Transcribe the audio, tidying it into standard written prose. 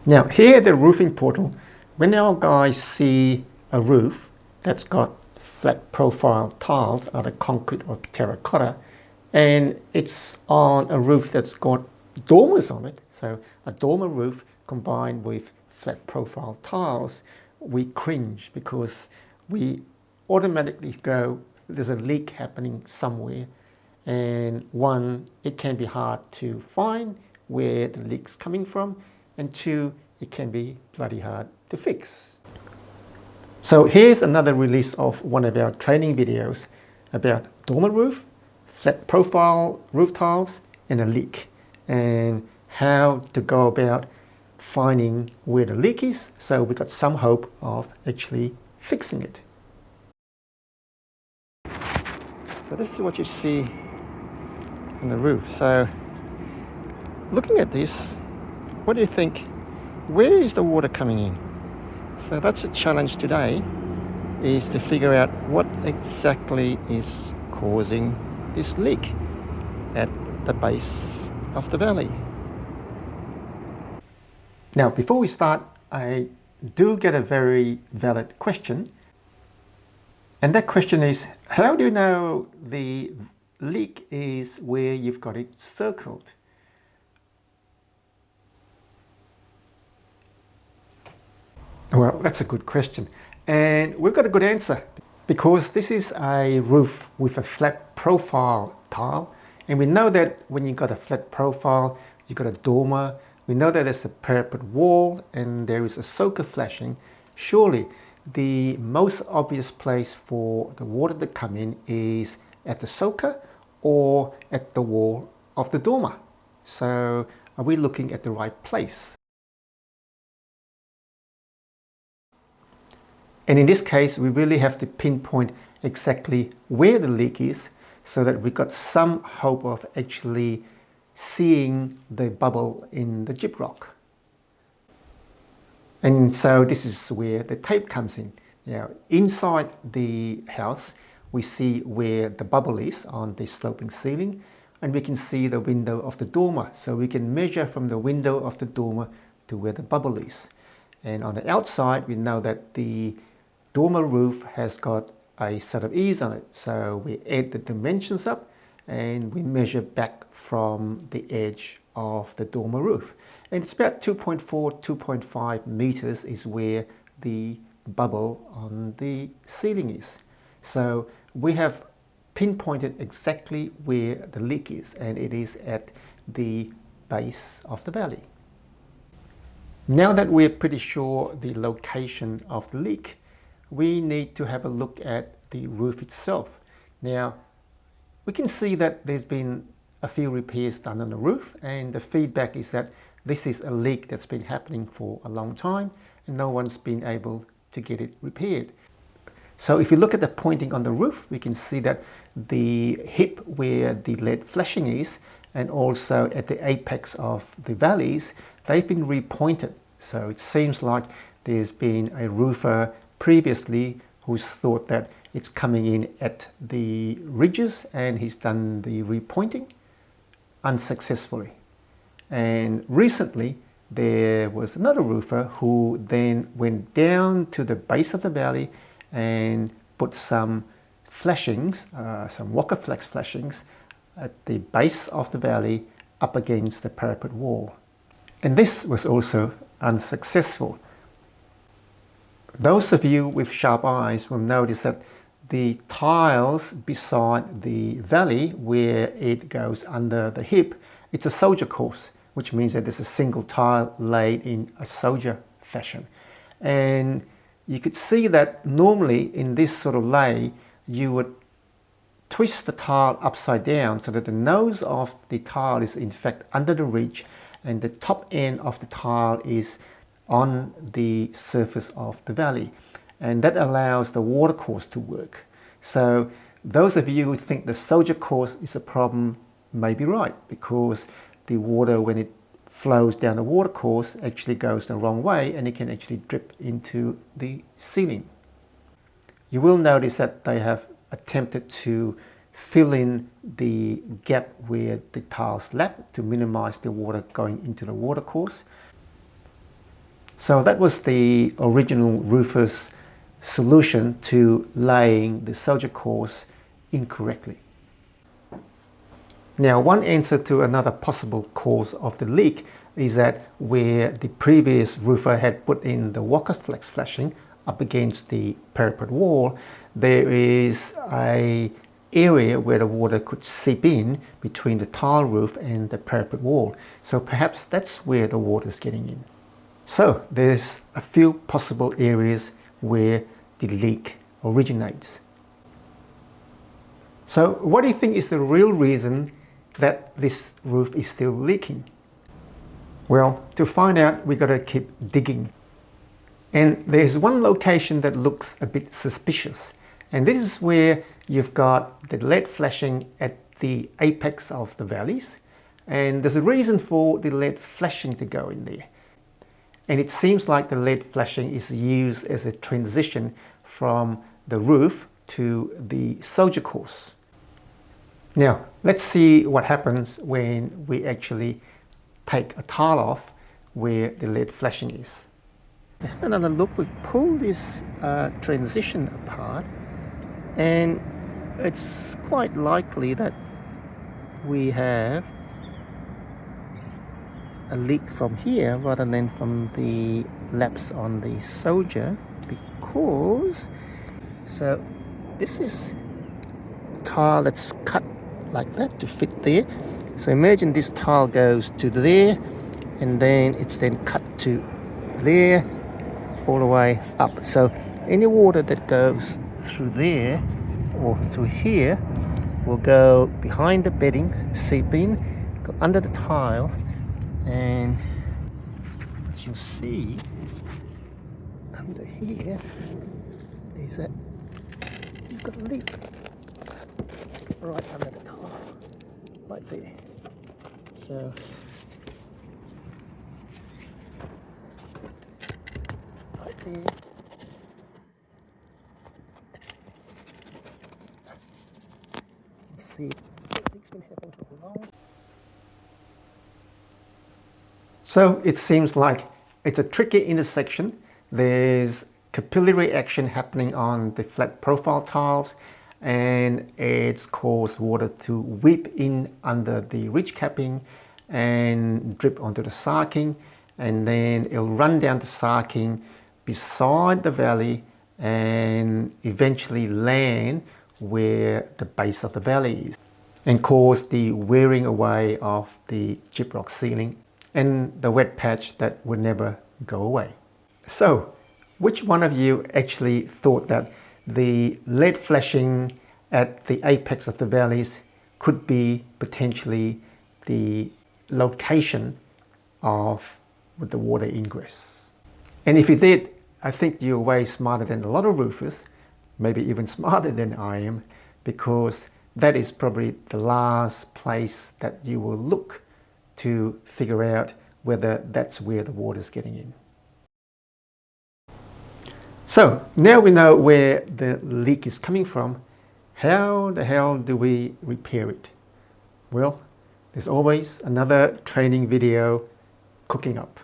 Now here at the roofing portal, when our guys see a roof that's got flat profile tiles, either concrete or terracotta, and it's on a roof that's got dormers on it, so a dormer roof combined with flat profile tiles, we cringe because we automatically go, there's a leak happening somewhere, and one, it can be hard to find where the leak's coming from, and two, it can be bloody hard to fix. So here's another release of one of our training videos about dormer roof, flat profile roof tiles, and a leak, and how to go about finding where the leak is, so we got some hope of actually fixing it. So this is what you see on the roof. So looking at this, what do you think? Where is the water coming in? So that's a challenge today, is to figure out what exactly is causing this leak at the base of the valley. Now, before we start, I do get a very valid question. And that question is, how do you know the leak is where you've got it circled? Well, that's a good question. And we've got a good answer, because this is a roof with a flat profile tile. And we know that when you've got a flat profile, you've got a dormer. We know that there's a parapet wall and there is a soaker flashing. Surely the most obvious place for the water to come in is at the soaker or at the wall of the dormer. So are we looking at the right place? And in this case, we really have to pinpoint exactly where the leak is so that we've got some hope of actually seeing the bubble in the gyprock. And so this is where the tape comes in. Now, inside the house, we see where the bubble is on the sloping ceiling, and we can see the window of the dormer. So we can measure from the window of the dormer to where the bubble is. And on the outside, we know that the dormer roof has got a set of eaves on it. So we add the dimensions up and we measure back from the edge of the dormer roof. And it's about 2.4, 2.5 meters is where the bubble on the ceiling is. So we have pinpointed exactly where the leak is, and it is at the base of the valley. Now that we're pretty sure the location of the leak, we need to have a look at the roof itself. Now, we can see that there's been a few repairs done on the roof, and the feedback is that this is a leak that's been happening for a long time and no one's been able to get it repaired. So if you look at the pointing on the roof, we can see that the hip where the lead flashing is, and also at the apex of the valleys, they've been repointed. So it seems like there's been a roofer previously who's thought that it's coming in at the ridges, and he's done the repointing unsuccessfully. And recently there was another roofer who then went down to the base of the valley and put some flashings, some Walker flex flashings at the base of the valley up against the parapet wall. And this was also unsuccessful. Those of you with sharp eyes will notice that the tiles beside the valley where it goes under the hip, it's a soldier course, which means that there's a single tile laid in a soldier fashion. And you could see that normally in this sort of lay, you would twist the tile upside down so that the nose of the tile is in fact under the ridge and the top end of the tile is on the surface of the valley. And that allows the water course to work. So those of you who think the soldier course is a problem may be right, because the water, when it flows down the water course, actually goes the wrong way and it can actually drip into the ceiling. You will notice that they have attempted to fill in the gap where the tiles lap to minimize the water going into the water course. So that was the original roofer's solution to laying the soldier course incorrectly. Now, one answer to another possible cause of the leak is that where the previous roofer had put in the walker flex flashing up against the parapet wall, there is an area where the water could seep in between the tile roof and the parapet wall. So perhaps that's where the water is getting in. So there's a few possible areas where the leak originates. So what do you think is the real reason that this roof is still leaking? Well, to find out, we got to keep digging. And there's one location that looks a bit suspicious. And this is where you've got the LED flashing at the apex of the valleys. And there's a reason for the LED flashing to go in there. And it seems like the LED flashing is used as a transition from the roof to the soldier course. Now, let's see what happens when we actually take a tile off where the LED flashing is. Have another look. We've pulled this transition apart, and it's quite likely that we have a leak from here rather than from the lapse on the soldier, because so this is tile that's cut like that to fit there. So imagine this tile goes to there, and then it's then cut to there, all the way up. So any water that goes through there or through here will go behind the bedding, seep in, go under the tile, and what you'll see under here is that you've got a leak right under the tile, right there. So right there. You can see the leak's been happening for long. So it seems like it's a tricky intersection. There's capillary action happening on the flat profile tiles, and it's caused water to weep in under the ridge capping and drip onto the sarking, and then it'll run down the sarking beside the valley and eventually land where the base of the valley is and cause the wearing away of the gyprock ceiling and the wet patch that would never go away. So, which one of you actually thought that the LED flashing at the apex of the valleys could be potentially the location of the water ingress? And if you did, I think you're way smarter than a lot of roofers, maybe even smarter than I am, because that is probably the last place that you will look to figure out whether that's where the water's getting in. So now we know where the leak is coming from. How the hell do we repair it? Well, there's always another training video cooking up.